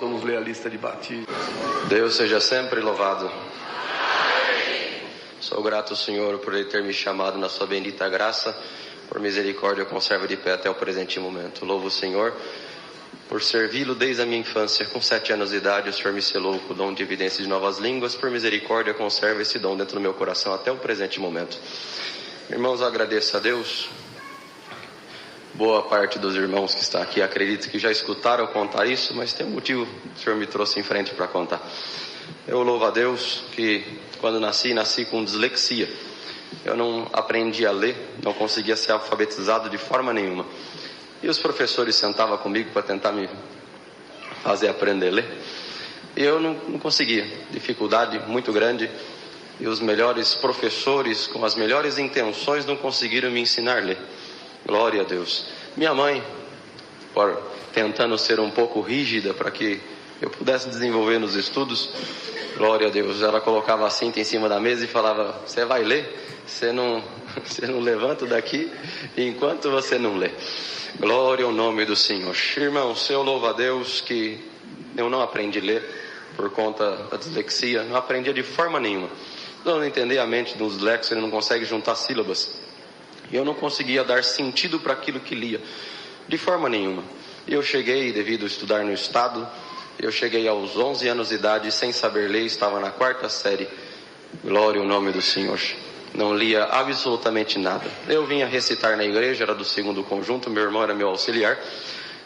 Vamos ler a lista de batismo. Deus seja sempre louvado. Amém. Sou grato ao Senhor por Ele ter me chamado na sua bendita graça. Por misericórdia, conserva de pé até o presente momento. Louvo o Senhor por servi-lo desde a minha infância. Com 7 anos de idade, o Senhor me selou com o dom de evidência de novas línguas. Por misericórdia, conserva esse dom dentro do meu coração até o presente momento. Irmãos, eu agradeço a Deus. Boa parte dos irmãos que está aqui acredito que já escutaram eu contar isso, mas tem um motivo que o Senhor me trouxe em frente para contar. Eu louvo a Deus que quando nasci com dislexia. Eu não aprendi a ler, não conseguia ser alfabetizado de forma nenhuma. E os professores sentavam comigo para tentar me fazer aprender a ler. E eu não conseguia, dificuldade muito grande. E os melhores professores, com as melhores intenções, não conseguiram me ensinar a ler. Glória a Deus. Minha mãe, tentando ser um pouco rígida para que eu pudesse desenvolver nos estudos, glória a Deus, ela colocava a cinta em cima da mesa e falava: você vai ler? Você não levanta daqui enquanto você não lê. Glória ao nome do Senhor. Irmãos, eu louvo a Deus que eu não aprendi a ler por conta da dislexia, não aprendia de forma nenhuma. Não entender a mente de um dislexo, ele não consegue juntar sílabas. E eu não conseguia dar sentido para aquilo que lia, de forma nenhuma. E eu cheguei, devido a estudar no estado, eu cheguei aos 11 anos de idade sem saber ler, estava na 4ª série. Glória ao nome do Senhor. Não lia absolutamente nada. Eu vinha recitar na igreja, era do 2º conjunto, meu irmão era meu auxiliar.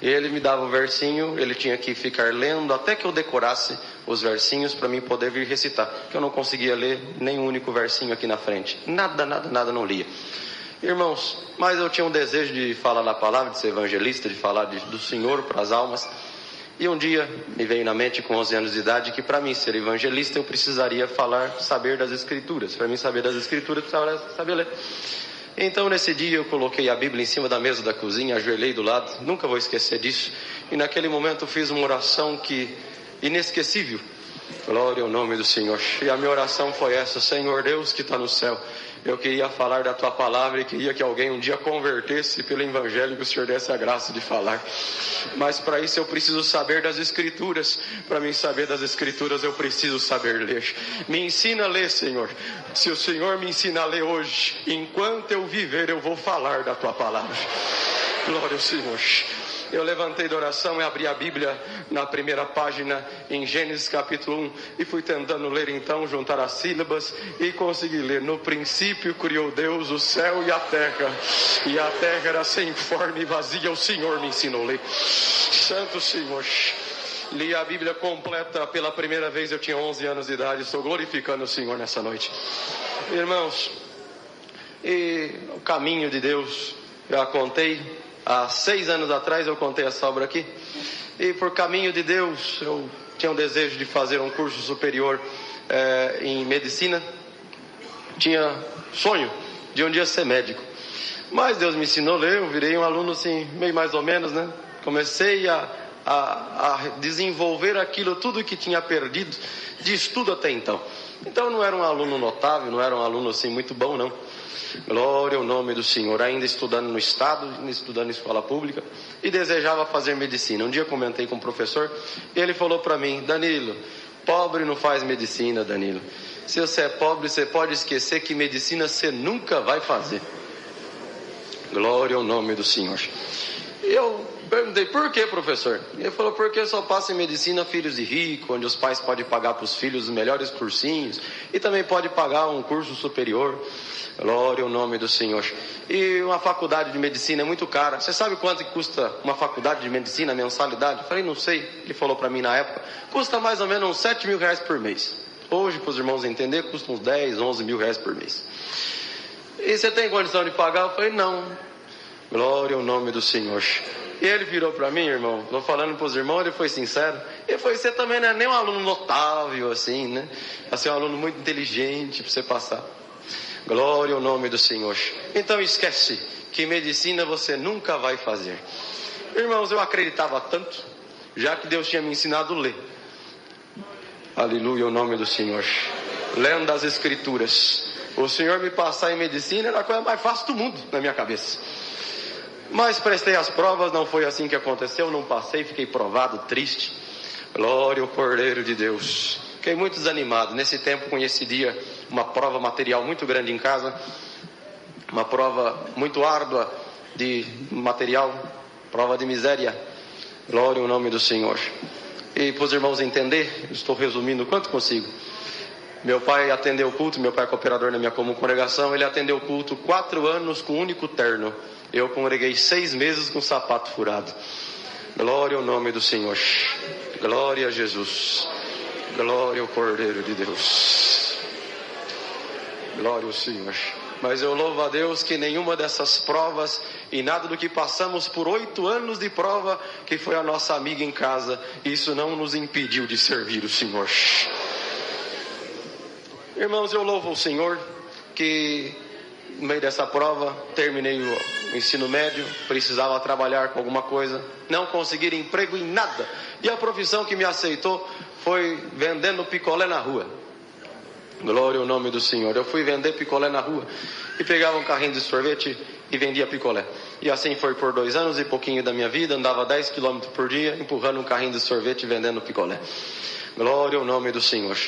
E ele me dava o versinho, ele tinha que ficar lendo até que eu decorasse os versinhos para mim poder vir recitar. Porque eu não conseguia ler nem um único versinho aqui na frente. Nada não lia. Irmãos, mas eu tinha um desejo de falar da palavra, de ser evangelista, de falar do Senhor para as almas. E um dia me veio na mente, com 11 anos de idade, que para mim ser evangelista eu precisaria saber das Escrituras. Para mim saber das Escrituras, eu precisava saber ler. Então nesse dia eu coloquei a Bíblia em cima da mesa da cozinha, ajoelhei do lado, nunca vou esquecer disso. E naquele momento eu fiz uma oração inesquecível. Glória ao nome do Senhor. E a minha oração foi essa: Senhor Deus que está no céu, eu queria falar da tua palavra e queria que alguém um dia convertesse pelo evangelho, que o Senhor desse a graça de falar. Mas para isso eu preciso saber das Escrituras. Para mim saber das Escrituras eu preciso saber ler. Me ensina a ler, Senhor. Se o Senhor me ensina a ler hoje, enquanto eu viver eu vou falar da tua palavra. Glória ao Senhor. Eu levantei da oração e abri a Bíblia na primeira página, em Gênesis capítulo 1, e fui tentando ler então, juntar as sílabas, e consegui ler: no princípio criou Deus o céu e a terra era sem forma e vazia, o Senhor me ensinou a ler. Santo Senhor. Li a Bíblia completa pela primeira vez, eu tinha 11 anos de idade, estou glorificando o Senhor nessa noite. Irmãos, e o caminho de Deus, eu a contei. Há 6 anos atrás eu contei essa obra aqui. E por caminho de Deus eu tinha um desejo de fazer um curso superior em medicina. Tinha sonho de um dia ser médico. Mas Deus me ensinou a ler, eu virei um aluno assim, meio mais ou menos, né? Comecei a desenvolver aquilo tudo que tinha perdido de estudo até então. Então não era um aluno notável, não era um aluno assim muito bom, não. Glória ao nome do Senhor. Ainda estudando no estado, ainda estudando em escola pública, e desejava fazer medicina. Um dia comentei com o professor e ele falou para mim: Danilo, pobre não faz medicina, Danilo. Se você é pobre, você pode esquecer que medicina você nunca vai fazer. Glória ao nome do Senhor. Eu perguntei: por que, professor? Ele falou: porque só passa em medicina filhos de rico, onde os pais podem pagar para os filhos os melhores cursinhos, e também pode pagar um curso superior. Glória ao nome do Senhor. E uma faculdade de medicina é muito cara. Você sabe quanto que custa uma faculdade de medicina, a mensalidade? Eu falei: não sei. Ele falou para mim na época: custa mais ou menos uns 7 mil reais por mês. Hoje, para os irmãos entenderem, custa uns 10, 11 mil reais por mês. E você tem condição de pagar? Eu falei: não. Glória ao nome do Senhor. E ele virou para mim, irmão, estou falando para os irmãos, ele foi sincero. Ele falou: você também não é nem um aluno notável assim, né? Você é um aluno muito inteligente para você passar. Glória ao nome do Senhor. Então esquece que medicina você nunca vai fazer. Irmãos, eu acreditava tanto, já que Deus tinha me ensinado a ler. Aleluia, o nome do Senhor. Lendo as Escrituras. O Senhor me passar em medicina era a coisa mais fácil do mundo na minha cabeça. Mas prestei as provas, não foi assim que aconteceu, não passei, fiquei provado, triste. Glória ao Cordeiro de Deus. Fiquei muito desanimado. Nesse tempo coincidia uma prova material muito grande em casa. Uma prova muito árdua de material. Prova de miséria. Glória ao nome do Senhor. E para os irmãos entender, estou resumindo o quanto consigo. Meu pai atendeu o culto, meu pai é cooperador na minha comum congregação, ele atendeu o culto 4 anos com um único terno. Eu congreguei 6 meses com sapato furado. Glória ao nome do Senhor. Glória a Jesus. Glória ao Cordeiro de Deus. Glória ao Senhor. Mas eu louvo a Deus que nenhuma dessas provas e nada do que passamos por 8 anos de prova, que foi a nossa amiga em casa, isso não nos impediu de servir o Senhor. Irmãos, eu louvo o Senhor que no meio dessa prova terminei o ensino médio, precisava trabalhar com alguma coisa, não consegui emprego em nada, e a profissão que me aceitou foi vendendo picolé na rua. Glória ao nome do Senhor. Eu fui vender picolé na rua e pegava um carrinho de sorvete e vendia picolé. E assim foi por 2 anos e pouquinho da minha vida. Andava 10 km por dia empurrando um carrinho de sorvete e vendendo picolé. Glória ao nome do Senhor.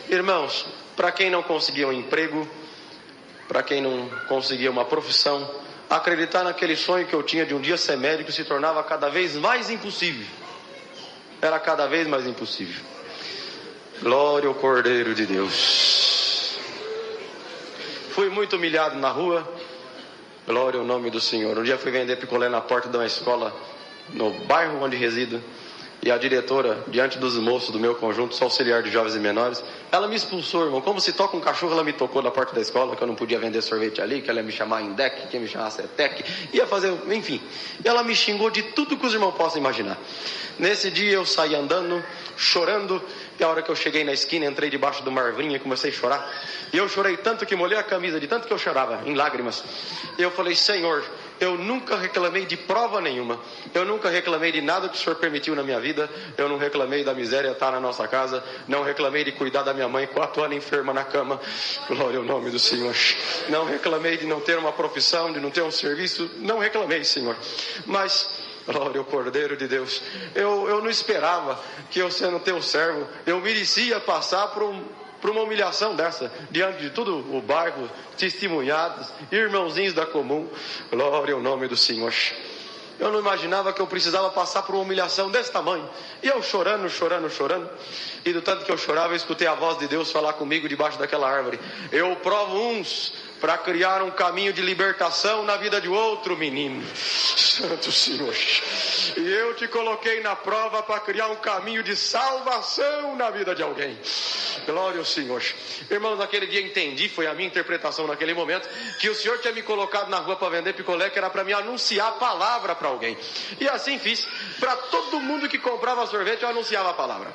Irmãos, para quem não conseguia um emprego, para quem não conseguia uma profissão, acreditar naquele sonho que eu tinha de um dia ser médico se tornava cada vez mais impossível. Era cada vez mais impossível. Glória ao Cordeiro de Deus. Fui muito humilhado na rua. Glória ao nome do Senhor. Um dia fui vender picolé na porta de uma escola no bairro onde resido. E a diretora, diante dos moços do meu conjunto, sou auxiliar de jovens e menores, ela me expulsou, irmão. Como se toca um cachorro, ela me tocou na porta da escola, que eu não podia vender sorvete ali, que ela ia me chamar Indec, que ia me chamar Cetec, ia fazer, enfim. E ela me xingou de tudo que os irmãos possam imaginar. Nesse dia eu saí andando, chorando, e a hora que eu cheguei na esquina, entrei debaixo de uma arvrinha e comecei a chorar. E eu chorei tanto que molhei a camisa, de tanto que eu chorava, em lágrimas. E eu falei, Senhor, eu nunca reclamei de prova nenhuma. Eu nunca reclamei de nada que o Senhor permitiu na minha vida. Eu não reclamei da miséria estar na nossa casa. Não reclamei de cuidar da minha mãe 4 anos enferma na cama. Glória ao nome do Senhor. Não reclamei de não ter uma profissão, de não ter um serviço. Não reclamei, Senhor. Mas, glória ao Cordeiro de Deus, eu não esperava que eu, sendo teu servo, eu merecia passar por uma humilhação dessa, diante de todo o bairro, testemunhados, irmãozinhos da comum. Glória ao nome do Senhor. Eu não imaginava que eu precisava passar por uma humilhação desse tamanho. E eu chorando. E do tanto que eu chorava, eu escutei a voz de Deus falar comigo debaixo daquela árvore. Eu provo uns para criar um caminho de libertação na vida de outro menino. Santo Senhor. E eu te coloquei na prova para criar um caminho de salvação na vida de alguém. Glória ao Senhor. Irmãos, naquele dia entendi, foi a minha interpretação naquele momento, que o Senhor tinha me colocado na rua para vender picolé, que era para me anunciar a palavra para alguém. E assim fiz. Para todo mundo que comprava sorvete, eu anunciava a palavra.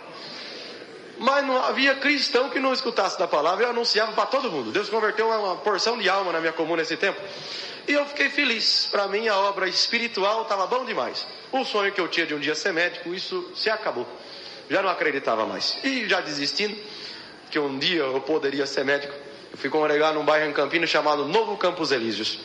Mas não havia cristão que não escutasse da palavra. Eu anunciava para todo mundo. Deus converteu uma porção de alma na minha comum nesse tempo. E eu fiquei feliz. Para mim a obra espiritual estava bom demais. O sonho que eu tinha de um dia ser médico, isso se acabou. Já não acreditava mais. E já desistindo, que um dia eu poderia ser médico, eu fui congregar num bairro em Campinas chamado Novo Campos Elíseos.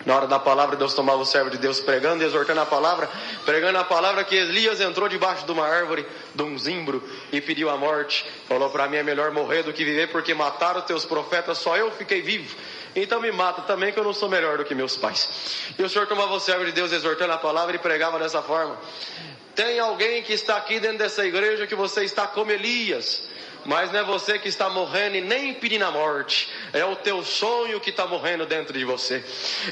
Na hora da palavra, Deus tomava o servo de Deus pregando, exortando a palavra, pregando a palavra, que Elias entrou debaixo de uma árvore, de um zimbro, e pediu a morte. Falou, para mim é melhor morrer do que viver, porque mataram os teus profetas, só eu fiquei vivo. Então me mata também, que eu não sou melhor do que meus pais. E o Senhor tomava o servo de Deus exortando a palavra e pregava dessa forma. Tem alguém que está aqui dentro dessa igreja que você está como Elias, mas não é você que está morrendo e nem pedindo a morte. É o teu sonho que está morrendo dentro de você.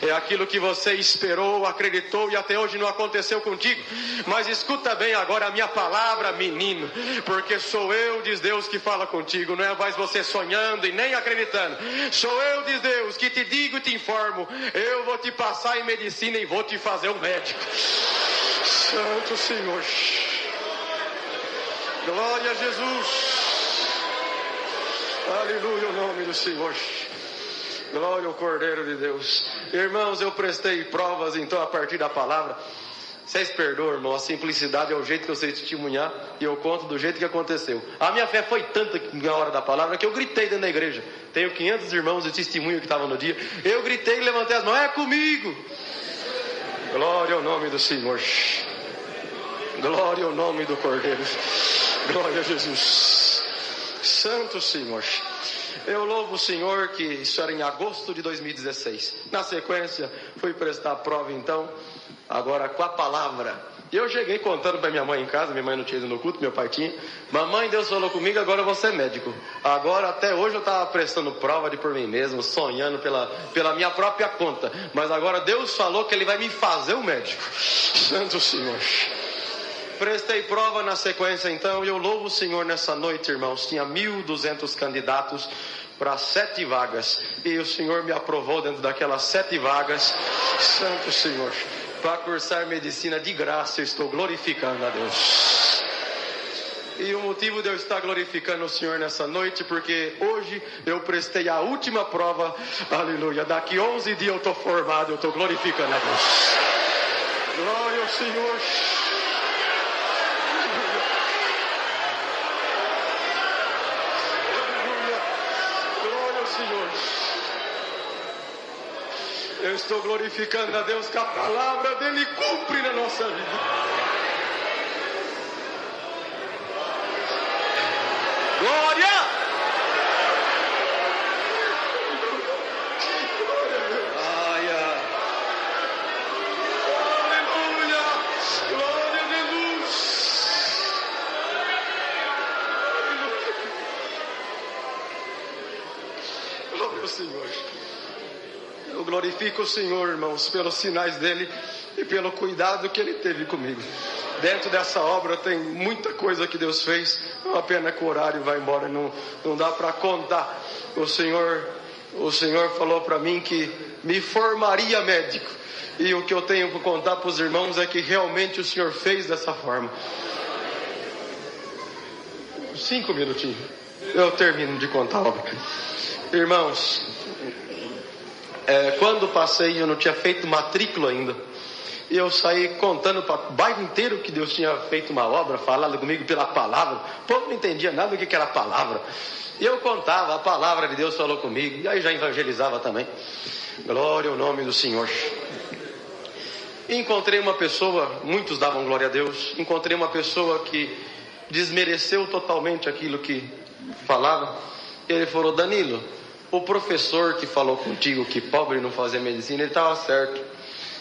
É aquilo que você esperou, acreditou e até hoje não aconteceu contigo. Mas escuta bem agora a minha palavra, menino, porque sou eu, diz Deus, que fala contigo. Não é mais você sonhando e nem acreditando. Sou eu, diz Deus, que te digo e te informo. Eu vou te passar em medicina e vou te fazer um médico. Santo Senhor. Glória a Jesus. Aleluia, o nome do Senhor. Glória ao Cordeiro de Deus. Irmãos, eu prestei provas então a partir da palavra. Vocês perdoam, irmão, a simplicidade é o jeito que eu sei testemunhar, e eu conto do jeito que aconteceu. A minha fé foi tanta na hora da palavra que eu gritei dentro da igreja. Tenho 500 irmãos de testemunho que estavam no dia. Eu gritei e levantei as mãos, é comigo. Glória ao nome do Senhor. Glória ao nome do Cordeiro. Glória a Jesus. Santo Senhor. Eu louvo o Senhor que isso era em agosto de 2016. Na sequência, fui prestar a prova então, agora com a palavra. E eu cheguei contando para minha mãe em casa, minha mãe não tinha ido no culto, meu pai tinha. Mamãe, Deus falou comigo, agora eu vou ser médico. Agora, até hoje eu estava prestando prova de por mim mesmo, sonhando pela minha própria conta. Mas agora Deus falou que Ele vai me fazer um médico. Santo Senhor. Prestei prova na sequência então, e eu louvo o Senhor nessa noite, irmãos. Tinha 1.200 candidatos para 7 vagas. E o Senhor me aprovou dentro daquelas 7 vagas. Santo Senhor. Para cursar medicina de graça, eu estou glorificando a Deus. E o motivo de eu estar glorificando o Senhor nessa noite, porque hoje eu prestei a última prova, aleluia. Daqui 11 dias eu estou formado, eu estou glorificando a Deus. Glória ao Senhor. Glória ao Senhor. Eu estou glorificando a Deus que a palavra dele cumpre na nossa vida. Glória! Glória! Aleluia! Glória a Jesus! Glória ao Senhor. Eu glorifico o Senhor, irmãos, pelos sinais dele e pelo cuidado que ele teve comigo. Dentro dessa obra tem muita coisa que Deus fez. É uma pena que o horário vai embora, não dá para contar. O Senhor falou para mim que me formaria médico. E o que eu tenho para contar para os irmãos é que realmente o Senhor fez dessa forma. 5 minutinhos, eu termino de contar a obra. Irmãos, quando passei, eu não tinha feito matrícula ainda. E eu saí contando para o bairro inteiro que Deus tinha feito uma obra, falado comigo pela palavra. O povo não entendia nada do que era a palavra. E eu contava, a palavra de Deus falou comigo. E aí já evangelizava também. Glória ao nome do Senhor. E encontrei uma pessoa, muitos davam glória a Deus. Encontrei uma pessoa que desmereceu totalmente aquilo que falava. E ele falou: Danilo, o professor que falou contigo que pobre não fazia medicina, ele estava certo.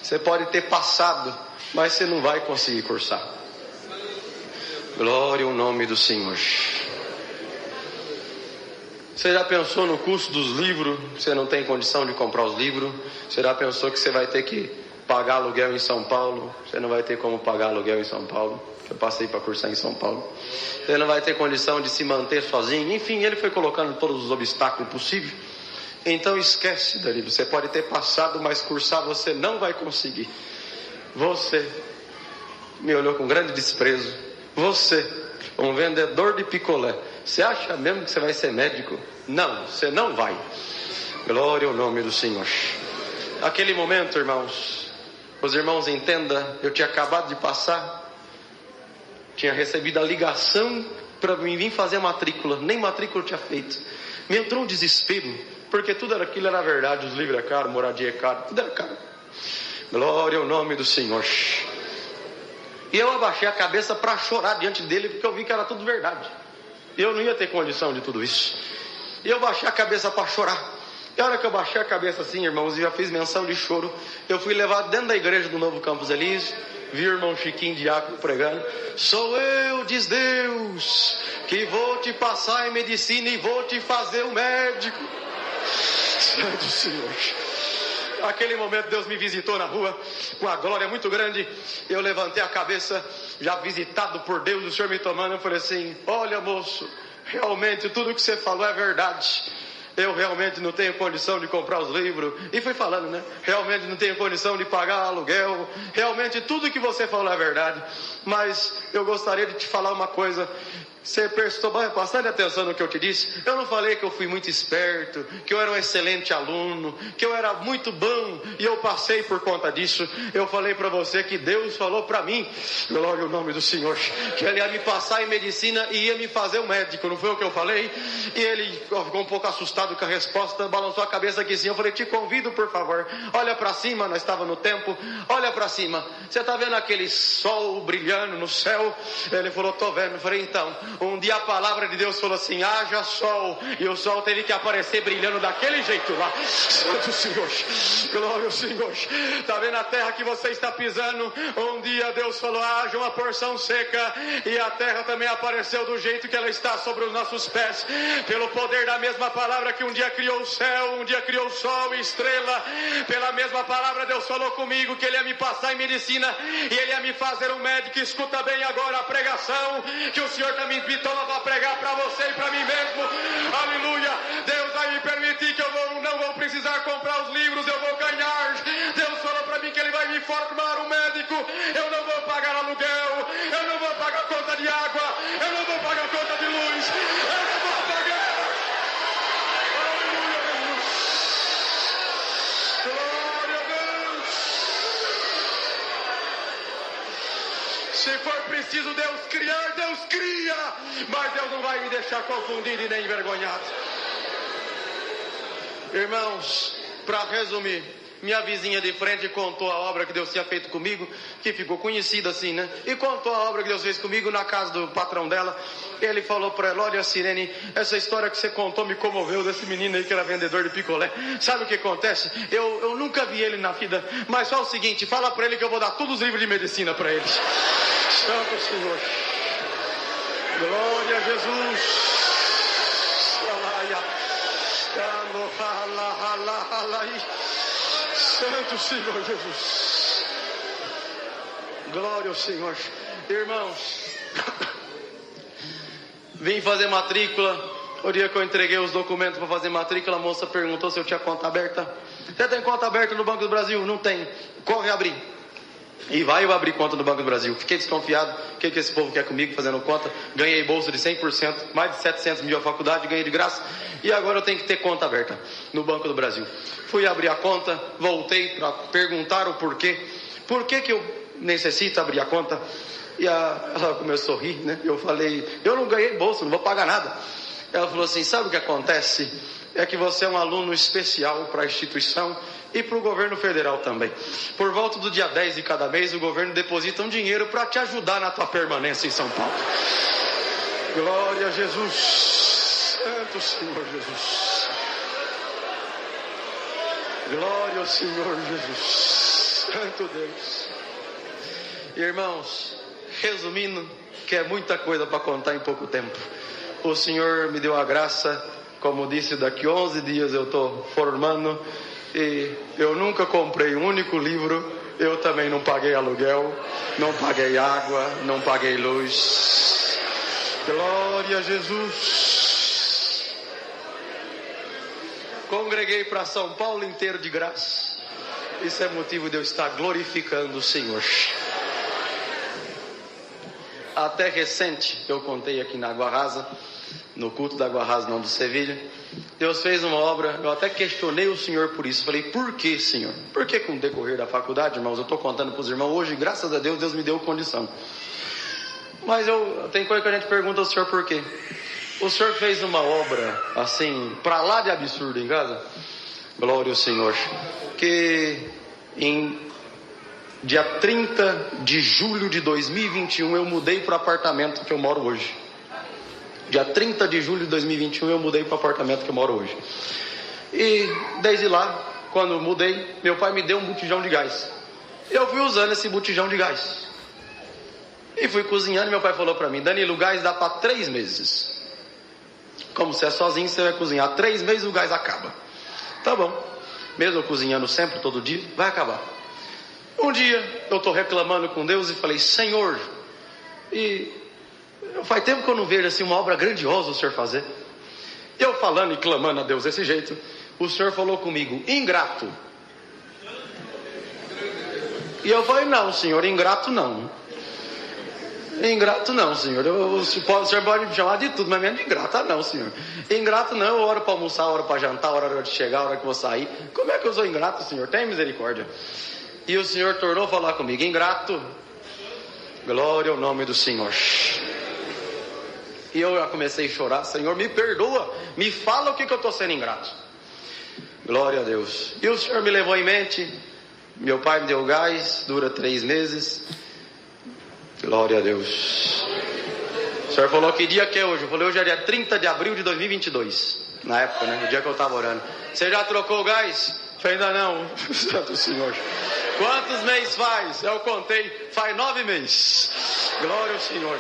Você pode ter passado, mas você não vai conseguir cursar. Glória ao nome do Senhor. Você já pensou no custo dos livros? Você não tem condição de comprar os livros? Você já pensou que você vai ter que pagar aluguel em São Paulo? Você não vai ter como pagar aluguel em São Paulo. Eu passei para cursar em São Paulo. Você não vai ter condição de se manter sozinho. Enfim, ele foi colocando todos os obstáculos possíveis. Então esquece, Danilo, você pode ter passado, mas cursar você não vai conseguir. Você me olhou com grande desprezo. Você, um vendedor de picolé, você acha mesmo que você vai ser médico? Não, você não vai. Glória ao nome do Senhor. Aquele momento, irmãos, os irmãos entendam, eu tinha acabado de passar, tinha recebido a ligação para vir fazer a matrícula, nem matrícula eu tinha feito. Me entrou um desespero, porque tudo aquilo era verdade, os livros é caro, moradia é caro, tudo era caro. Glória ao nome do Senhor. E eu abaixei a cabeça para chorar diante dele, porque eu vi que era tudo verdade. E eu não ia ter condição de tudo isso. E eu baixei a cabeça para chorar. E a hora que eu baixei a cabeça assim, irmãos, e já fiz menção de choro, eu fui levado dentro da igreja do Novo Campos Elísio. Vi o irmão Chiquinho Diácono pregando: sou eu, diz Deus, que vou te passar em medicina e vou te fazer um médico. Santo Senhor. Aquele momento Deus me visitou na rua com a glória muito grande. Eu levantei a cabeça, já visitado por Deus, o Senhor me tomando. Eu falei assim: olha, moço, realmente tudo que você falou é verdade. Eu realmente não tenho condição de comprar os livros. E fui falando, né? Realmente não tenho condição de pagar aluguel. Realmente tudo que você falou é verdade. Mas eu gostaria de te falar uma coisa. Você prestou bastante atenção no que eu te disse. Eu não falei que eu fui muito esperto, que eu era um excelente aluno, que eu era muito bom e eu passei por conta disso. Eu falei para você que Deus falou para mim, glória ao nome do Senhor, que Ele ia me passar em medicina e ia me fazer um médico. Não foi o que eu falei? E ele ficou um pouco assustado com a resposta, balançou a cabeça aqui sim. Eu falei: te convido, por favor, olha para cima. Nós estávamos no templo. Olha para cima. Você está vendo aquele sol brilhando no céu? Ele falou: tô vendo. Eu falei: então, Um dia a palavra de Deus falou assim: haja sol, e o sol teve que aparecer brilhando daquele jeito lá. Santo Senhor, glória ao Senhor. Está vendo a terra que você está pisando? Um dia Deus falou: haja uma porção seca, e a terra também apareceu do jeito que ela está sobre os nossos pés, pelo poder da mesma palavra que um dia criou o céu, um dia criou o sol e estrela. Pela mesma palavra Deus falou comigo que Ele ia me passar em medicina e Ele ia me fazer um médico. Escuta bem agora a pregação que o Senhor está me invitando para pregar para você e para mim mesmo. Aleluia. Deus vai me permitir que eu não vou precisar comprar os livros, eu vou ganhar. Deus falou para mim que Ele vai me formar um médico. Eu não vou pagar aluguel, eu não vou pagar conta de água, eu não vou pagar conta de luz, eu não vou pagar. Aleluia, Jesus. Glória a Deus. Se for preciso Deus criar, Deus cria, mas Deus não vai me deixar confundido e nem envergonhado. Irmãos, para resumir, minha vizinha de frente contou a obra que Deus tinha feito comigo, que ficou conhecida assim, né? E contou a obra que Deus fez comigo na casa do patrão dela. Ele falou para ela: olha, Sirene, essa história que você contou me comoveu, desse menino aí que era vendedor de picolé. Sabe o que acontece? Eu nunca vi ele na vida, mas só o seguinte: fala para ele que eu vou dar todos os livros de medicina para ele. Santo Senhor, glória a Jesus. Santo Senhor Jesus, glória ao Senhor. Irmãos, vim fazer matrícula. O dia que eu entreguei os documentos para fazer matrícula, a moça perguntou se eu tinha conta aberta. Você tem conta aberta no Banco do Brasil? Não tem. Corre abrir. E vai eu abrir conta no Banco do Brasil. Fiquei desconfiado. O que esse povo quer comigo fazendo conta? Ganhei bolsa de 100%, mais de 700 mil a faculdade, ganhei de graça. E agora eu tenho que ter conta aberta no Banco do Brasil. Fui abrir a conta, voltei para perguntar o porquê. Por que eu necessito abrir a conta? E ela começou a rir, né? Eu falei: eu não ganhei bolsa, não vou pagar nada. Ela falou assim: sabe o que acontece? É que você é um aluno especial para a instituição e para o governo federal também. Por volta do dia 10 de cada mês, o governo deposita um dinheiro para te ajudar na tua permanência em São Paulo. Glória a Jesus. Santo Senhor Jesus. Glória ao Senhor Jesus. Santo Deus. Irmãos, resumindo, que é muita coisa para contar em pouco tempo. O Senhor me deu a graça, como disse, daqui 11 dias eu estou formando, e eu nunca comprei um único livro, eu também não paguei aluguel, não paguei água, não paguei luz. Glória a Jesus. Congreguei para São Paulo inteiro de graça. Isso é motivo de eu estar glorificando o Senhor. Até recente, eu contei aqui na Água Rasa, no culto da Água Rasa, não do Sevilha, Deus fez uma obra. Eu até questionei o Senhor por isso. Falei: por que, Senhor? Porque com o decorrer da faculdade, irmãos, eu estou contando para os irmãos hoje, graças a Deus, Deus me deu condição. Mas tem coisa que a gente pergunta ao Senhor por quê. O Senhor fez uma obra assim, para lá de absurdo em casa. Glória ao Senhor. Que em dia 30 de julho de 2021 eu mudei para o apartamento que eu moro hoje. Dia 30 de julho de 2021 eu mudei para o apartamento que eu moro hoje. E desde lá, quando eu mudei, meu pai me deu um botijão de gás. Eu fui usando esse botijão de gás. E fui cozinhando, e meu pai falou para mim: Danilo, o gás dá para 3 meses. Como você é sozinho, você vai cozinhar 3 meses, o gás acaba. Tá bom. Mesmo eu cozinhando sempre, todo dia, vai acabar. Um dia, eu estou reclamando com Deus e falei: Senhor, faz tempo que eu não vejo assim uma obra grandiosa o Senhor fazer. Eu falando e clamando a Deus desse jeito, o Senhor falou comigo: ingrato. E eu falei: não, Senhor, ingrato não. Ingrato não, Senhor. O Senhor pode me chamar de tudo, mas mesmo de ingrato não, Senhor. Ingrato não, eu oro para almoçar, oro para jantar, hora de chegar, hora que eu vou sair. Como é que eu sou ingrato, Senhor? Tem misericórdia. E o Senhor tornou a falar comigo: ingrato. Glória ao nome do Senhor. E eu já comecei a chorar: Senhor, me perdoa, me fala o que eu estou sendo ingrato. Glória a Deus. E o Senhor me levou em mente. Meu pai me deu gás, dura 3 meses. Glória a Deus. senhor falou que dia que é hoje? Eu falei, hoje é dia 30 de abril de 2022. Na época, né? O dia que eu estava orando. Você já trocou o gás? Eu falei, ainda não. Santo Senhor. Quantos meses faz? Eu contei. Faz 9 meses. Glória ao Senhor.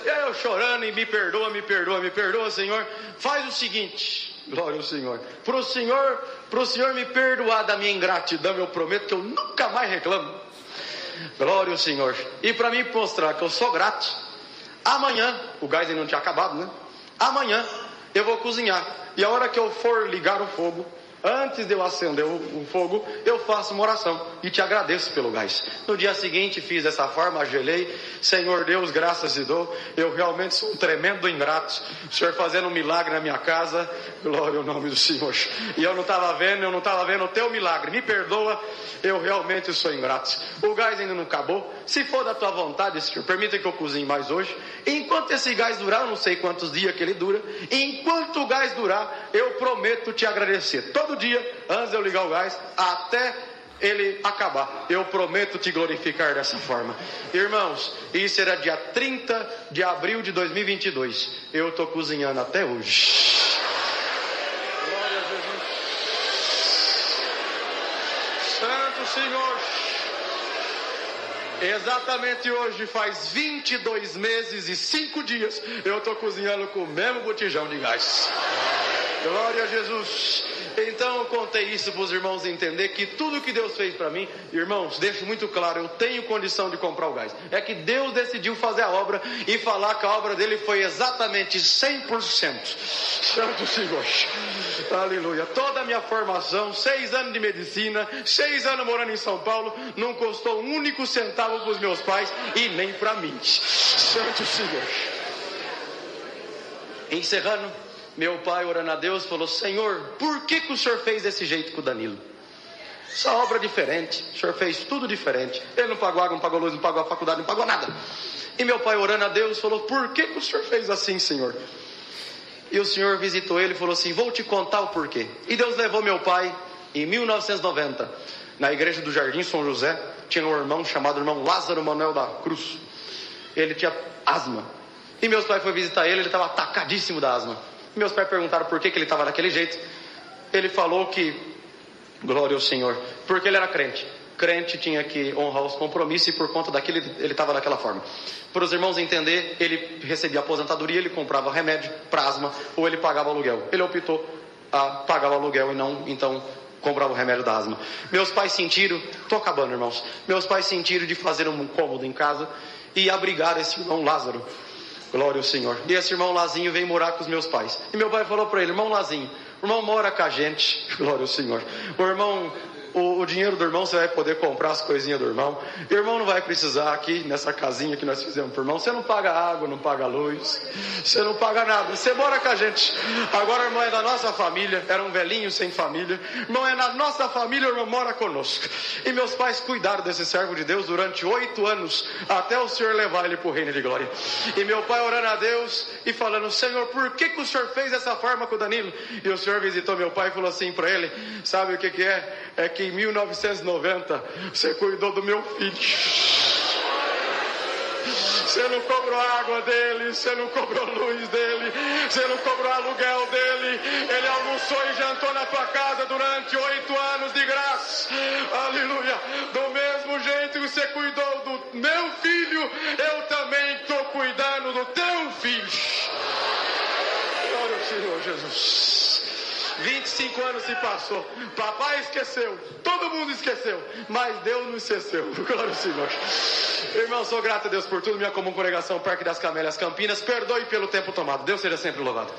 E aí eu chorando e me perdoa, Senhor. Faz o seguinte. Glória ao Senhor. Pro Senhor me perdoar da minha ingratidão, eu prometo que eu nunca mais reclamo. Glória ao Senhor. E para mim mostrar que eu sou grato, amanhã, o gás ainda não tinha acabado, né? Amanhã eu vou cozinhar. E a hora que eu for ligar o fogo, antes de eu acender o fogo, eu faço uma oração e te agradeço pelo gás. No dia seguinte fiz dessa forma, gelei. Senhor Deus, graças te dou. Eu realmente sou um tremendo ingrato. O Senhor fazendo um milagre na minha casa. Glória ao nome do Senhor. E eu não estava vendo o teu milagre. Me perdoa, eu realmente sou ingrato. O gás ainda não acabou. Se for da tua vontade, Senhor, permita que eu cozinhe mais hoje. Enquanto esse gás durar, eu não sei quantos dias que ele dura. Enquanto o gás durar, eu prometo te agradecer. Todo dia, antes de eu ligar o gás, até ele acabar, eu prometo te glorificar dessa forma. Irmãos, isso era dia 30 de abril de 2022. Eu estou cozinhando até hoje. Glória a Jesus. Santo Senhor. Exatamente hoje faz 22 meses e 5 dias eu estou cozinhando com o mesmo botijão de gás. Glória a Jesus. Então eu contei isso para os irmãos entender que tudo que Deus fez para mim, irmãos, deixo muito claro, eu tenho condição de comprar o gás. É que Deus decidiu fazer a obra e falar que a obra dele foi exatamente 100%. Santo Senhor. Aleluia. Toda a minha formação, 6 anos de medicina, 6 anos morando em São Paulo, não custou um único centavo para os meus pais e nem para mim. Santo Senhor. Encerrando, meu pai, orando a Deus, falou: Senhor, por que o Senhor fez desse jeito com o Danilo? Essa obra diferente, o Senhor fez tudo diferente. Ele não pagou água, não pagou luz, não pagou a faculdade, não pagou nada. E meu pai, orando a Deus, falou: por que o Senhor fez assim, Senhor? E o Senhor visitou ele e falou assim: vou te contar o porquê. E Deus levou meu pai em 1990, na igreja do Jardim São José. Tinha um irmão chamado irmão Lázaro Manuel da Cruz. Ele tinha asma. E meus pais foram visitar ele estava atacadíssimo da asma. Meus pais perguntaram por que ele estava daquele jeito. Ele falou que, glória ao Senhor, porque ele era crente. Crente tinha que honrar os compromissos e por conta daquilo ele estava daquela forma. Para os irmãos entender, ele recebia aposentadoria, ele comprava remédio para asma ou ele pagava aluguel. Ele optou a pagar o aluguel e não, então, comprava o remédio da asma. Meus pais sentiram, estou acabando, irmãos, meus pais sentiram de fazer um cômodo em casa e abrigar esse irmão Lázaro. Glória ao Senhor. E esse irmão Lazinho veio morar com os meus pais. E meu pai falou para ele: irmão Lazinho, o irmão mora com a gente. Glória ao Senhor. O irmão, o dinheiro do irmão, você vai poder comprar as coisinhas do irmão. O irmão não vai precisar aqui, nessa casinha que nós fizemos para o irmão. Você não paga água, não paga luz. Você não paga nada. Você mora com a gente. Agora o irmão é da nossa família. Era um velhinho sem família. O irmão é na nossa família, o irmão mora conosco. E meus pais cuidaram desse servo de Deus durante 8 anos, até o Senhor levar ele para o reino de glória. E meu pai orando a Deus e falando: Senhor, por que o Senhor fez dessa forma com o Danilo? E o Senhor visitou meu pai e falou assim para ele: sabe o que é? É que em 1990 você cuidou do meu filho. Você não cobrou a água dele, você não cobrou a luz dele, você não cobrou o aluguel dele. Ele almoçou e jantou na tua casa durante 8 anos de graça. Aleluia. Do mesmo jeito que você cuidou do meu filho, eu também estou cuidando do teu filho. Glória ao Senhor Jesus. 25 anos se passou. Papai esqueceu. Todo mundo esqueceu. Mas Deus não esqueceu. Glória ao Senhor. Irmão, sou grato a Deus por tudo. Minha comum congregação, Parque das Camélias, Campinas. Perdoe pelo tempo tomado. Deus seja sempre louvado.